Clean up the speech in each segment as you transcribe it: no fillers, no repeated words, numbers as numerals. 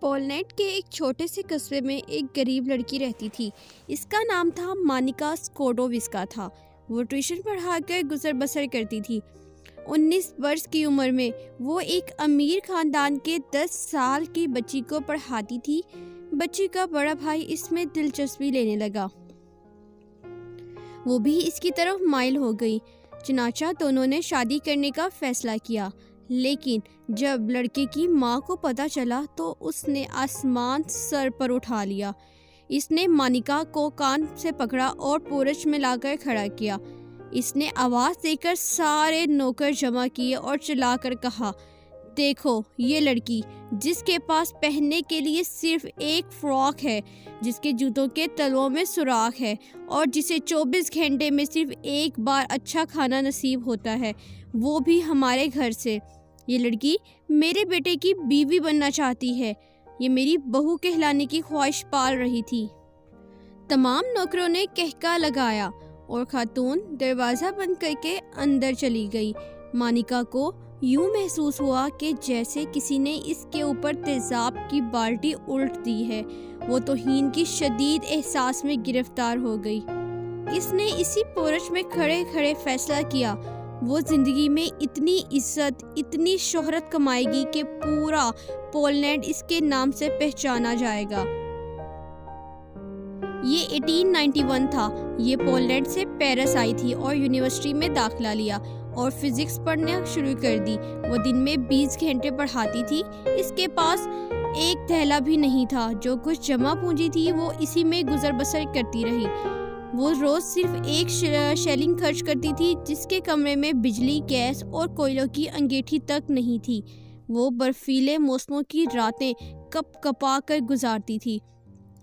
Poland کے ایک چھوٹے سے قصبے میں ایک غریب لڑکی رہتی تھی۔ اس کا نام تھا مانیکا اسکوڈووسکا تھا۔ وہ ٹیوشن پڑھا کر گزر بسر کرتی تھی۔ 19 برس کی عمر میں وہ ایک امیر خاندان کے 10 سال کی بچی کو پڑھاتی تھی۔ بچی کا بڑا بھائی اس میں دلچسپی لینے لگا۔ وہ بھی اس کی طرف مائل ہو گئی۔ چنانچہ دونوں نے شادی کرنے کا فیصلہ کیا، لیکن جب لڑکے کی ماں کو پتہ چلا تو اس نے آسمان سر پر اٹھا لیا۔ اس نے مانیکا کو کان سے پکڑا اور پورچ میں لا کر کھڑا کیا۔ اس نے آواز دے کر سارے نوکر جمع کیے اور چلا کر کہا، دیکھو یہ لڑکی جس کے پاس پہننے کے لیے صرف ایک فراک ہے، جس کے جوتوں کے تلووں میں سوراخ ہے اور جسے 24 گھنٹے میں صرف ایک بار اچھا کھانا نصیب ہوتا ہے، وہ بھی ہمارے گھر سے۔ یہ لڑکی میرے بیٹے کی بیوی بننا چاہتی ہے۔ یہ میری بہو کہلانے کی خواہش پال رہی تھی۔ تمام نوکروں نے کہکا لگایا اور خاتون دروازہ بند کر کے اندر چلی گئی۔ مانیکا کو یوں محسوس ہوا کہ جیسے کسی نے اس کے اوپر تیزاب کی بالٹی الٹ دی ہے۔ وہ توہین کی شدید احساس میں گرفتار ہو گئی۔ اس نے اسی پورچ میں کھڑے کھڑے فیصلہ کیا، وہ زندگی میں اتنی عزت، اتنی شہرت کمائے گی کہ پورا پولینڈ اس کے نام سے پہچانا جائے گا۔ یہ 1891 تھا۔ یہ پولینڈ سے پیرس آئی تھی اور یونیورسٹی میں داخلہ لیا اور فزکس پڑھنا شروع کر دی۔ وہ دن میں 20 گھنٹے پڑھاتی تھی۔ اس کے پاس ایک تھیلا بھی نہیں تھا۔ جو کچھ جمع پونجی تھی وہ اسی میں گزر بسر کرتی رہی۔ وہ روز صرف ایک شیلنگ خرچ کرتی تھی، جس کے کمرے میں بجلی، گیس اور کوئلوں کی انگیٹھی تک نہیں تھی۔ وہ برفیلے موسموں کی راتیں کپ کپا کر گزارتی تھی۔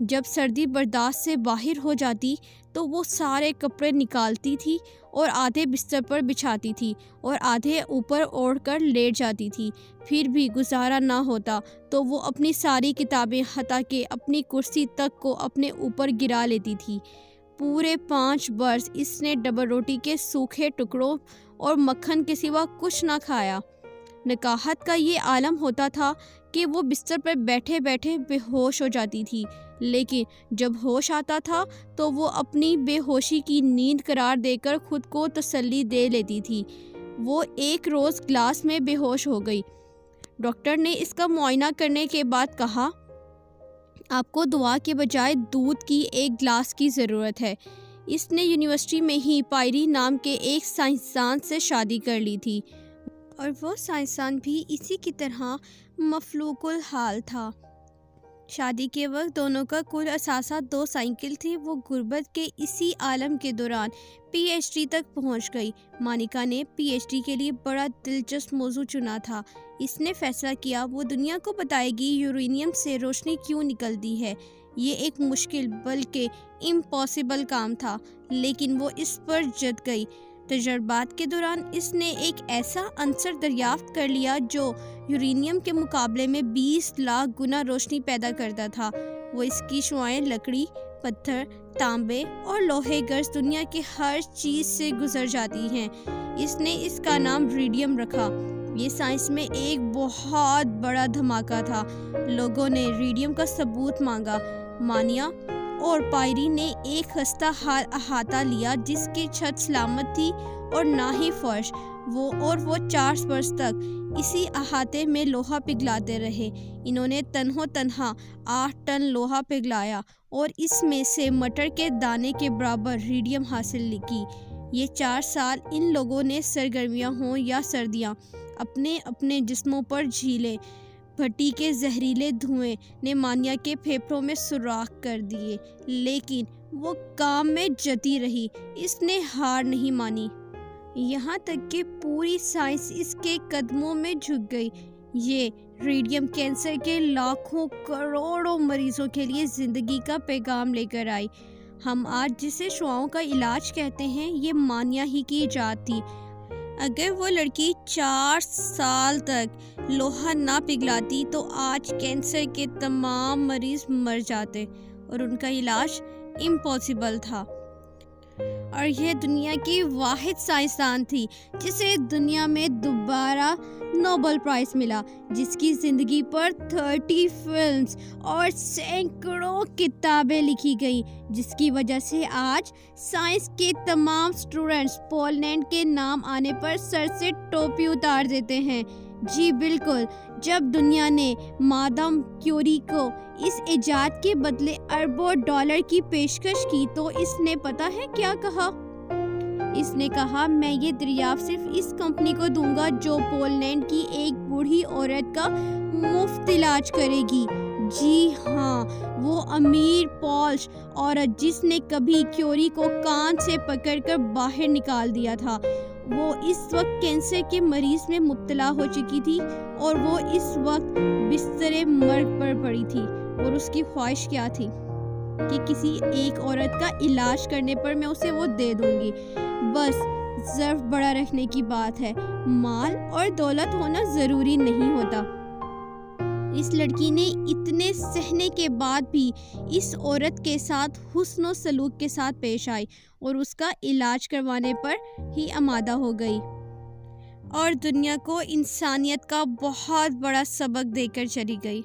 جب سردی برداشت سے باہر ہو جاتی تو وہ سارے کپڑے نکالتی تھی اور آدھے بستر پر بچھاتی تھی اور آدھے اوپر اوڑھ کر لیٹ جاتی تھی۔ پھر بھی گزارا نہ ہوتا تو وہ اپنی ساری کتابیں ہٹا کے اپنی کرسی تک کو اپنے اوپر گرا لیتی تھی۔ پورے 5 برس اس نے ڈبل روٹی کے سوکھے ٹکڑوں اور مکھن کے سوا کچھ نہ کھایا۔ نکاہت کا یہ عالم ہوتا تھا کہ وہ بستر پر بیٹھے بیٹھے بے ہوش ہو جاتی تھی، لیکن جب ہوش آتا تھا تو وہ اپنی بے ہوشی کی نیند قرار دے کر خود کو تسلی دے لیتی تھی۔ وہ ایک روز کلاس میں بے ہوش ہو گئی۔ ڈاکٹر نے اس کا معائنہ کرنے کے بعد کہا، آپ کو دوا کے بجائے دودھ کی ایک گلاس کی ضرورت ہے۔ اس نے یونیورسٹی میں ہی پائری نام کے ایک سائنسدان سے شادی کر لی تھی اور وہ سائنسدان بھی اسی کی طرح مفلوق الحال تھا۔ شادی کے وقت دونوں کا کل اثاثہ 2 سائیکل تھی۔ وہ غربت کے اسی عالم کے دوران پی ایچ ڈی تک پہنچ گئی۔ مانیکا نے پی ایچ ڈی کے لیے بڑا دلچسپ موضوع چنا تھا۔ اس نے فیصلہ کیا وہ دنیا کو بتائے گی یورینیم سے روشنی کیوں نکلتی ہے۔ یہ ایک مشکل بلکہ امپاسبل کام تھا، لیکن وہ اس پر جت گئی۔ تجربات کے دوران اس نے ایک ایسا عنصر دریافت کر لیا جو یورینیم کے مقابلے میں 20 لاکھ گنا روشنی پیدا کرتا تھا۔ وہ اس کی شعاعیں لکڑی، پتھر، تانبے اور لوہے گرز دنیا کی ہر چیز سے گزر جاتی ہیں۔ اس نے اس کا نام ریڈیم رکھا۔ یہ سائنس میں ایک بہت بڑا دھماکہ تھا۔ لوگوں نے ریڈیم کا ثبوت مانگا۔ مانیا اور پائری نے ایک خستہ حال احاطہ لیا جس کی چھت سلامت تھی اور نہ ہی فرش۔ وہ 4 برس تک اسی احاطے میں لوہا پگھلاتے رہے۔ انہوں نے تنہا 8 ٹن لوہا پگھلایا اور اس میں سے مٹر کے دانے کے برابر ریڈیم حاصل کی۔ یہ 4 سال ان لوگوں نے سرگرمیاں ہوں یا سردیاں اپنے اپنے جسموں پر جھیلے۔ بھٹی کے زہریلے دھوئیں نے مانیا کے پھیپھڑوں میں سوراخ کر دیے، لیکن وہ کام میں جتی رہی۔ اس نے ہار نہیں مانی، یہاں تک کہ پوری سائنس اس کے قدموں میں جھک گئی۔ یہ ریڈیم کینسر کے لاکھوں کروڑوں مریضوں کے لیے زندگی کا پیغام لے کر آئی۔ ہم آج جسے شعاعوں کا علاج کہتے ہیں، یہ مانیا ہی کی ایجاد تھی۔ اگر وہ لڑکی 4 سال تک لوہا نہ پگھلاتی تو آج کینسر کے تمام مریض مر جاتے اور ان کا علاج امپاسبل تھا۔ اور یہ دنیا کی واحد سائنسدان تھی جسے دنیا میں دوبارہ نوبل پرائز ملا، جس کی زندگی پر 30 فلمز اور سینکڑوں کتابیں لکھی گئیں، جس کی وجہ سے آج سائنس کے تمام اسٹوڈنٹس پولینڈ کے نام آنے پر سر سے ٹوپی اتار دیتے ہیں۔ جی بالکل، جب دنیا نے مادام کیوری کو اس ایجاد کے بدلے اربوں ڈالر کی پیشکش کی تو اس نے پتہ ہے کیا کہا؟ اس نے کہا، میں یہ دریافت صرف اس کمپنی کو دوں گا جو پولینڈ کی ایک بوڑھی عورت کا مفت علاج کرے گی۔ جی ہاں، وہ امیر پولش عورت جس نے کبھی کیوری کو کان سے پکڑ کر باہر نکال دیا تھا، وہ اس وقت کینسر کے مریض میں مبتلا ہو چکی تھی اور وہ اس وقت بستر مرگ پر پڑی تھی، اور اس کی خواہش کیا تھی کہ کسی ایک عورت کا علاج کرنے پر میں اسے وہ دے دوں گی۔ بس ظرف بڑا رکھنے کی بات ہے، مال اور دولت ہونا ضروری نہیں ہوتا۔ اس لڑکی نے اتنے سہنے کے بعد بھی اس عورت کے ساتھ حسن و سلوک کے ساتھ پیش آئی اور اس کا علاج کروانے پر ہی آمادہ ہو گئی، اور دنیا کو انسانیت کا بہت بڑا سبق دے کر چلی گئی۔